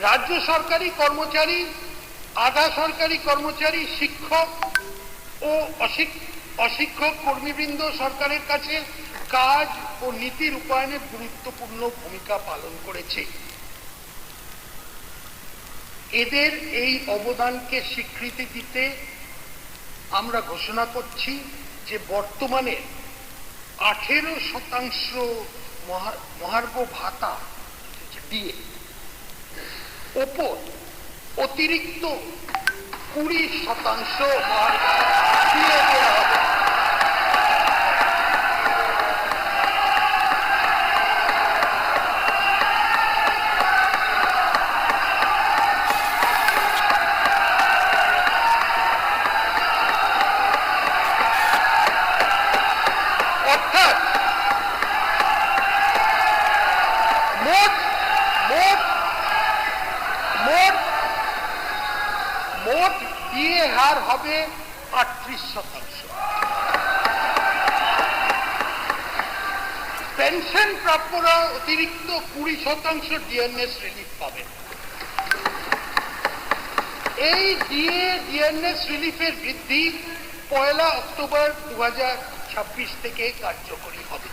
রাজ্য সরকারি কর্মচারী, আধা সরকারি কর্মচারী, শিক্ষক ও অশিক্ষক কর্মীবৃন্দ সরকারের কাছে কাজ ও নীতি রূপায়ণে গুরুত্বপূর্ণ ভূমিকা পালন করেছে। এদের এই অবদানকে স্বীকৃতি দিতে আমরা ঘোষণা করছি যে বর্তমানে 18% মহার্ঘ ভাতা দিয়ে ওপর অতিরিক্ত 20% মহার্ঘ দিয়ে দেওয়া হবে। অর্থাৎ মোট ডিএ হার হবে 38%। পেনশন প্রাপ্যরা অতিরিক্ত 20% ডিএনএস রিলিফ পাবেন। এই ডিএনএস রিলিফের বৃদ্ধি 1 অক্টোবর 2026 থেকে কার্যকরী হবে।